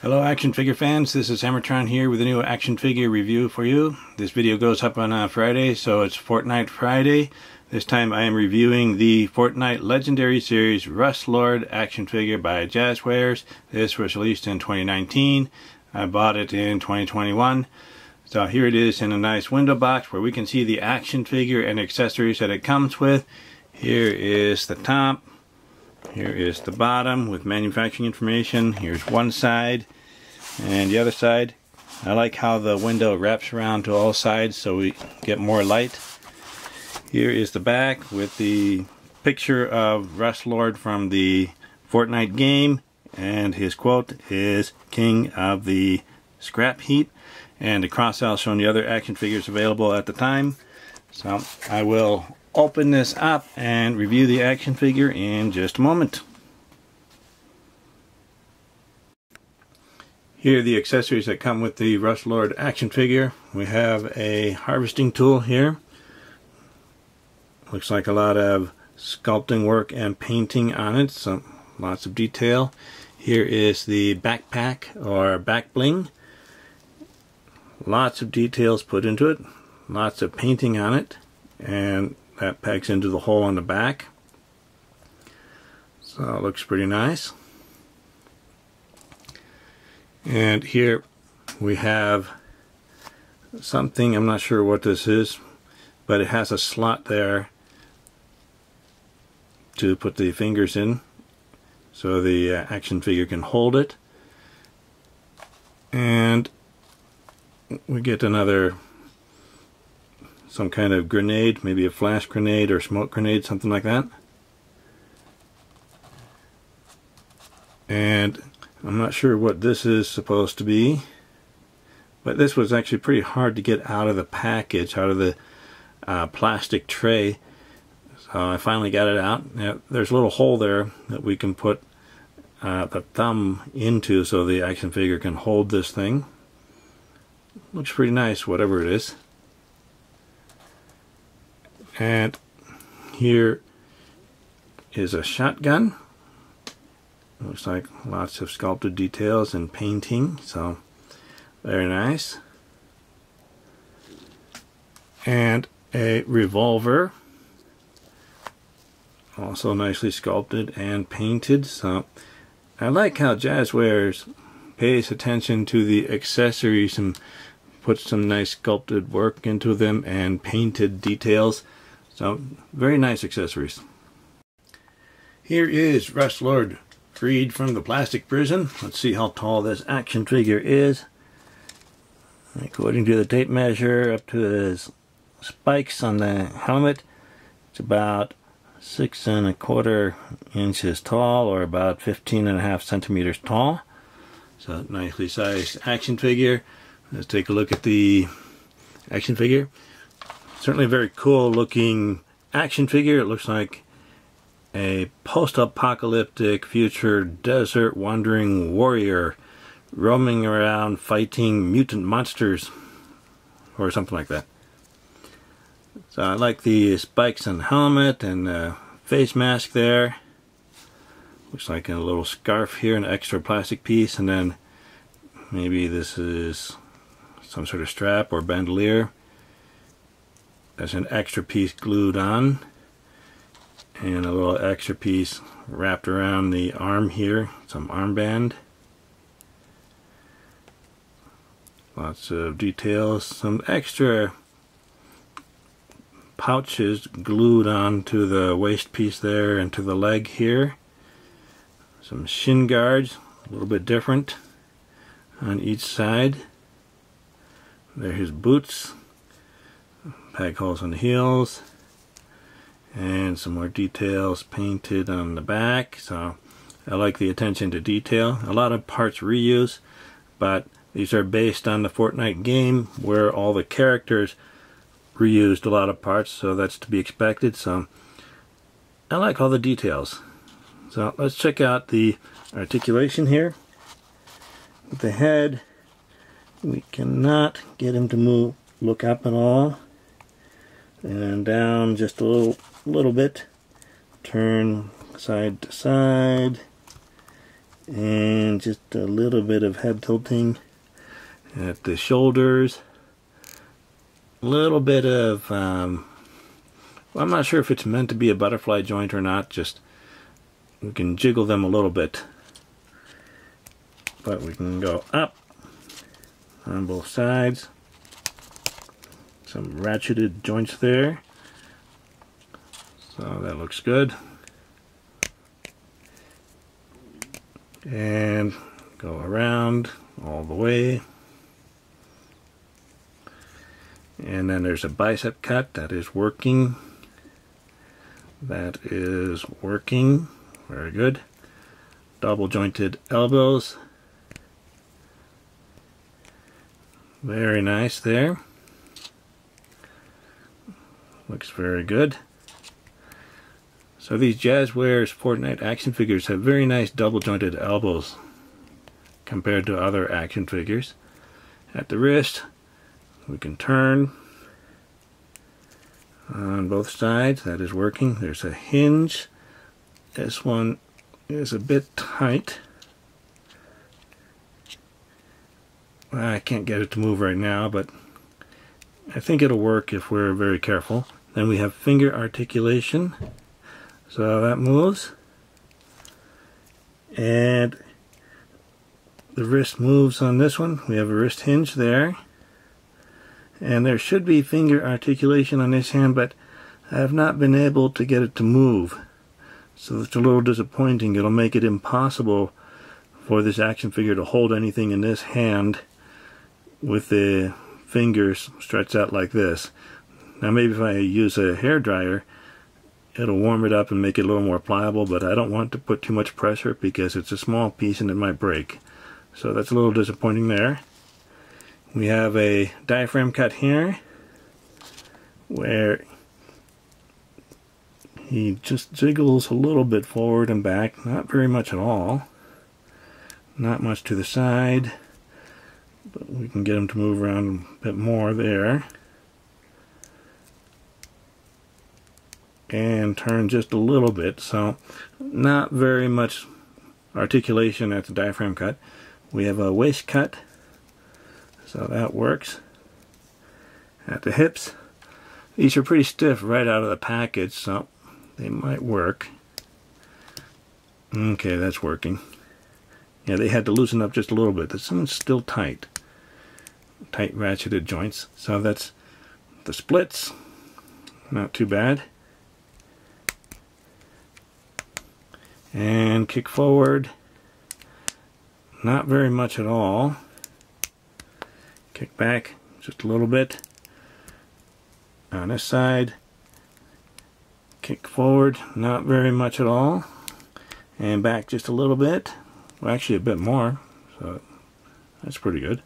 Hello action figure fans, this is HammerTron here with a new action figure review for you. This video goes up on Friday, so it's Fortnite Friday. This time I am reviewing the Fortnite Legendary Series Rust Lord action figure by Jazwares. This was released in 2019. I bought it in 2021. So here it is in a nice window box where we can see the action figure and accessories that it comes with. Here is the top. Here is the bottom with manufacturing information. Here's one side and the other side. I like how the window wraps around to all sides so we get more light. Here is the back with the picture of Rust Lord from the Fortnite game, and his quote is "King of the Scrap Heap," and a cross out showing the other action figures available at the time. So I will open this up and review the action figure in just a moment. Here are the accessories that come with the Rust Lord action figure. We have a harvesting tool here. Looks like a lot of sculpting work and painting on it, so lots of detail. Here is the backpack or back bling. Lots of details put into it, lots of painting on it, and that pegs into the hole on the back. So it looks pretty nice. And here we have something, I'm not sure what this is, but it has a slot there to put the fingers in so the action figure can hold it. And we get another, some kind of grenade, maybe a flash grenade or smoke grenade, something like that. And I'm not sure what this is supposed to be, but this was actually pretty hard to get out of the package, out of the plastic tray. So I finally got it out. Now, there's a little hole there that we can put the thumb into so the action figure can hold this thing. Looks pretty nice, whatever it is. And here is a shotgun. Looks like lots of sculpted details and painting, so very nice. And a revolver, also nicely sculpted and painted. So I like how Jazwares pays attention to the accessories and puts some nice sculpted work into them and painted details. So very nice accessories. Here is Rust Lord freed from the plastic prison. Let's see how tall this action figure is. According to the tape measure, up to his spikes on the helmet, it's about 6¼ inches tall, or about 15½ centimeters tall. So nicely sized action figure. Let's take a look at the action figure. Certainly a very cool looking action figure. It looks like a post-apocalyptic future desert wandering warrior roaming around fighting mutant monsters or something like that. So I like the spikes on the helmet and the face mask there. Looks like a little scarf here, an extra plastic piece, and then maybe this is some sort of strap or bandolier. There's an extra piece glued on, and a little extra piece wrapped around the arm here, some armband. Lots of details, some extra pouches glued onto the waist piece there and to the leg here. Some shin guards, a little bit different on each side. There are his boots, peg holes on the heels, and some more details painted on the back. So I like the attention to detail. A lot of parts reuse, but these are based on the Fortnite game where all the characters reused a lot of parts, so that's to be expected. So I like all the details. So let's check out the articulation here. With the head, we cannot get him to look up at all, and down just a little bit. Turn side to side, and just a little bit of head tilting at the shoulders. A little bit of, well, I'm not sure if it's meant to be a butterfly joint or not, just we can jiggle them a little bit. But we can go up on both sides. Some ratcheted joints there. So that looks good. And go around all the way. And then there's a bicep cut that is working. That is working. Very good. Double jointed elbows. Very nice there. Looks very good. So these Jazwares Fortnite action figures have very nice double jointed elbows compared to other action figures. At the wrist, we can turn on both sides. That is working. There's a hinge. This one is a bit tight. I can't get it to move right now, but I think it'll work if we're very careful. Then we have finger articulation. So that moves. And the wrist moves on this one. We have a wrist hinge there. And there should be finger articulation on this hand, but I have not been able to get it to move. So it's a little disappointing. It'll make it impossible for this action figure to hold anything in this hand with the fingers stretched out like this. Now maybe if I use a hair dryer, it'll warm it up and make it a little more pliable, but I don't want to put too much pressure because it's a small piece and it might break. So that's a little disappointing there. We have a diaphragm cut here where he just jiggles a little bit forward and back, not very much at all. Not much to the side, but we can get him to move around a bit more there. And turn just a little bit, so not very much articulation at the diaphragm cut. We have a waist cut, so that works. At the hips, these are pretty stiff right out of the package, so they might work. Okay, that's working. Yeah, they had to loosen up just a little bit. This one's still tight. Tight ratcheted joints. So that's the splits. Not too bad. And kick forward. Not very much at all. Kick back just a little bit. On this side. Kick forward. Not very much at all. And back just a little bit. Well, actually a bit more. So that's pretty good.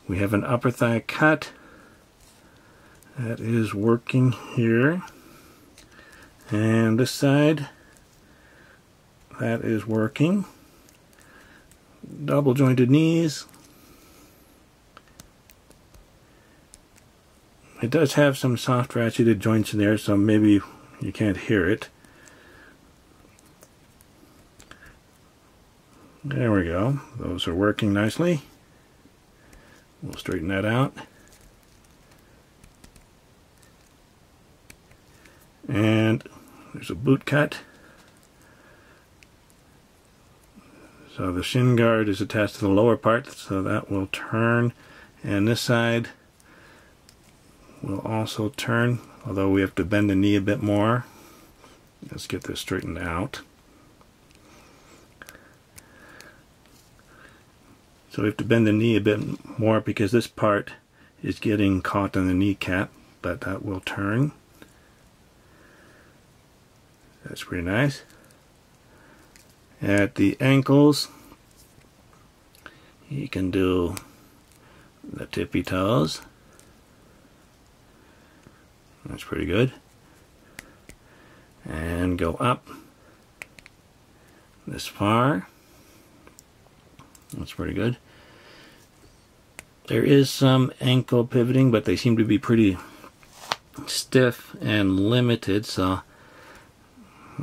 We have an upper thigh cut. That is working here. And this side, that is working. Double jointed knees. It does have some soft ratcheted joints in there, so maybe you can't hear it. There we go. Those are working nicely. We'll straighten that out. And there's a boot cut. So the shin guard is attached to the lower part, so that will turn. And this side will also turn, although we have to bend the knee a bit more. Let's get this straightened out. So we have to bend the knee a bit more because this part is getting caught on the kneecap, but that will turn. That's pretty nice. At the ankles, you can do the tippy toes. That's pretty good. And go up this far. That's pretty good. There is some ankle pivoting, but they seem to be pretty stiff and limited, so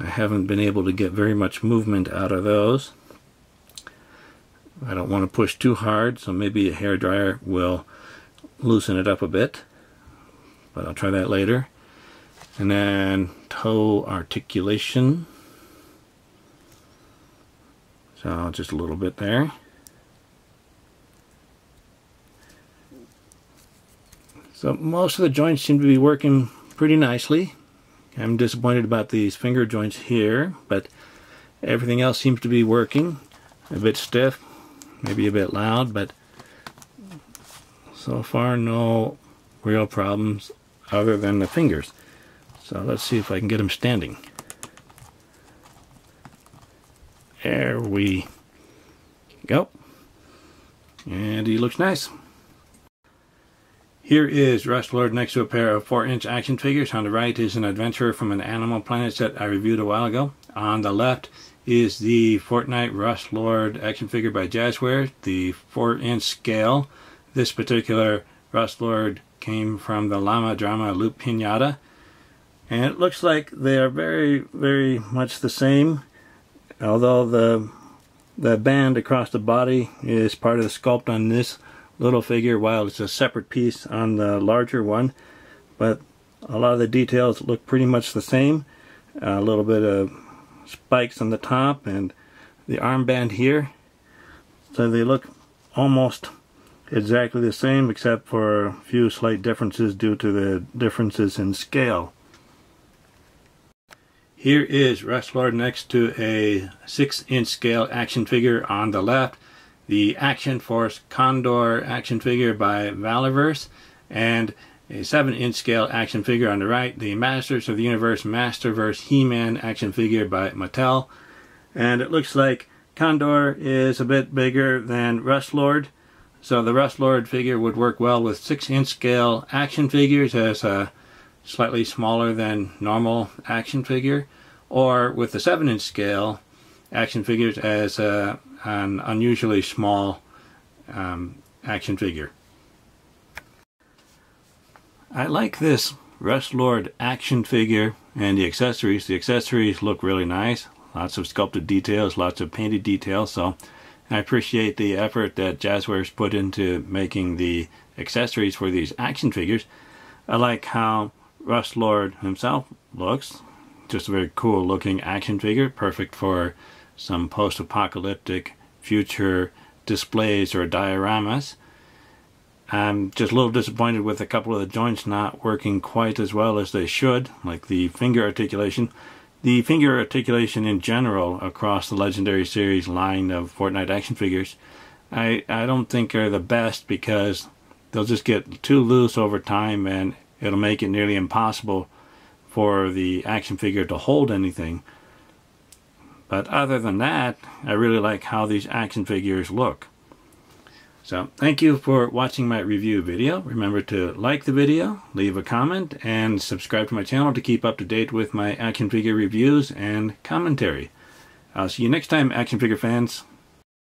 I haven't been able to get very much movement out of those. I don't want to push too hard, so maybe a hairdryer will loosen it up a bit, but I'll try that later. And then toe articulation, so just a little bit there. So most of the joints seem to be working pretty nicely. I'm disappointed about these finger joints here, but everything else seems to be working. A bit stiff, maybe a bit loud, but so far no real problems other than the fingers. So let's see if I can get them standing. There we go. And he looks nice. Here is Rustlord next to a pair of 4-inch action figures. On the right is an adventurer from an Animal Planet set I reviewed a while ago. On the left is the Fortnite Rustlord action figure by Jazwares, the 4-inch scale. This particular Rustlord came from the Llama Drama Loop Pinata. And it looks like they are very, very much the same, although the band across the body is part of the sculpt on this little figure, while it's a separate piece on the larger one. But a lot of the details look pretty much the same. A little bit of spikes on the top and the armband here. So they look almost exactly the same, except for a few slight differences due to the differences in scale. Here is Rustlord next to a 6-inch scale action figure on the left, the Action Force Condor action figure by Valiverse, and a 7-inch scale action figure on the right, the Masters of the Universe Masterverse He-Man action figure by Mattel. And it looks like Condor is a bit bigger than Rustlord, so the Rustlord figure would work well with 6-inch scale action figures as a slightly smaller than normal action figure, or with the 7-inch scale action figures as an unusually small action figure. I like this Rustlord action figure and the accessories. The accessories look really nice. Lots of sculpted details, lots of painted details, so I appreciate the effort that Jazwares put into making the accessories for these action figures. I like how Rustlord himself looks. Just a very cool looking action figure, perfect for some post-apocalyptic future displays or dioramas. I'm just a little disappointed with a couple of the joints not working quite as well as they should, like the finger articulation. The finger articulation in general across the Legendary Series line of Fortnite action figures, I don't think are the best, because they'll just get too loose over time and it'll make it nearly impossible for the action figure to hold anything. But other than that, I really like how these action figures look. So thank you for watching my review video. Remember to like the video, leave a comment, and subscribe to my channel to keep up to date with my action figure reviews and commentary. I'll see you next time, action figure fans.